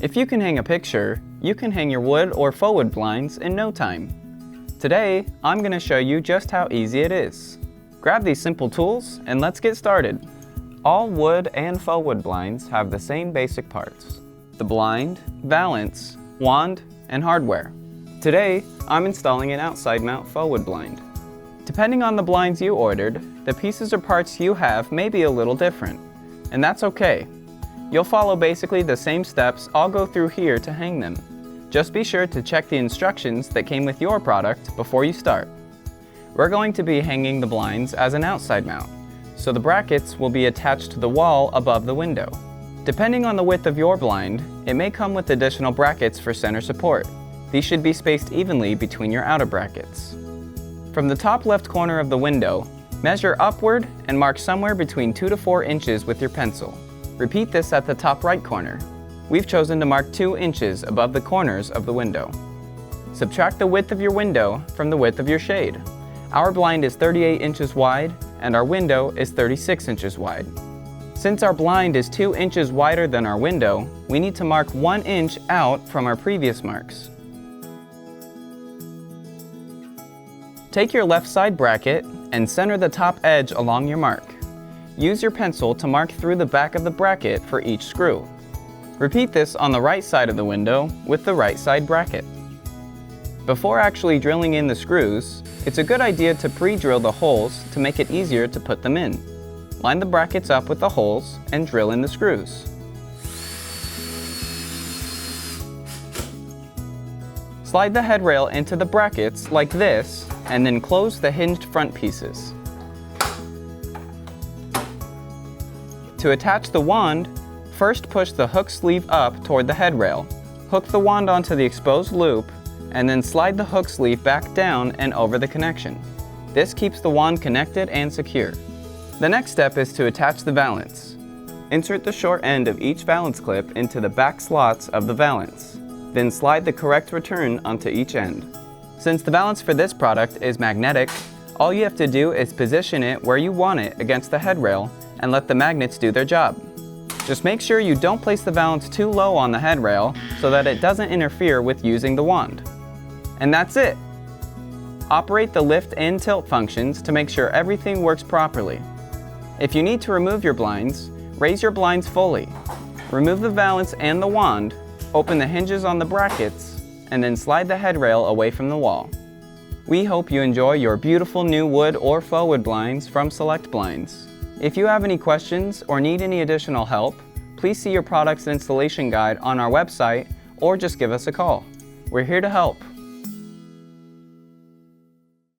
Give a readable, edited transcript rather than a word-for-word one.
If you can hang a picture, you can hang your wood or faux wood blinds in no time. Today, I'm going to show you just how easy it is. Grab these simple tools and let's get started. All wood and faux wood blinds have the same basic parts: the blind, valance, wand, and hardware. Today, I'm installing an outside mount faux wood blind. Depending on the blinds you ordered, the pieces or parts you have may be a little different, and that's okay. You'll follow basically the same steps I'll go through here to hang them. Just be sure to check the instructions that came with your product before you start. We're going to be hanging the blinds as an outside mount, so the brackets will be attached to the wall above the window. Depending on the width of your blind, it may come with additional brackets for center support. These should be spaced evenly between your outer brackets. From the top left corner of the window, measure upward and mark somewhere between 2 to 4 inches with your pencil. Repeat this at the top right corner. We've chosen to mark 2 inches above the corners of the window. Subtract the width of your window from the width of your shade. Our blind is 38 inches wide and our window is 36 inches wide. Since our blind is 2 inches wider than our window, we need to mark 1 inch out from our previous marks. Take your left side bracket and center the top edge along your mark. Use your pencil to mark through the back of the bracket for each screw. Repeat this on the right side of the window with the right side bracket. Before actually drilling in the screws, it's a good idea to pre-drill the holes to make it easier to put them in. Line the brackets up with the holes and drill in the screws. Slide the headrail into the brackets like this and then close the hinged front pieces. To attach the wand, first push the hook sleeve up toward the headrail. Hook the wand onto the exposed loop and then slide the hook sleeve back down and over the connection. This keeps the wand connected and secure. The next step is to attach the valance. Insert the short end of each valance clip into the back slots of the valance. Then slide the correct return onto each end. Since the valance for this product is magnetic, all you have to do is position it where you want it against the headrail and let the magnets do their job. Just make sure you don't place the valance too low on the headrail so that it doesn't interfere with using the wand. And that's it! Operate the lift and tilt functions to make sure everything works properly. If you need to remove your blinds, raise your blinds fully. Remove the valance and the wand, open the hinges on the brackets, and then slide the headrail away from the wall. We hope you enjoy your beautiful new wood or faux wood blinds from Select Blinds. If you have any questions or need any additional help, please see your product's installation guide on our website or just give us a call. We're here to help.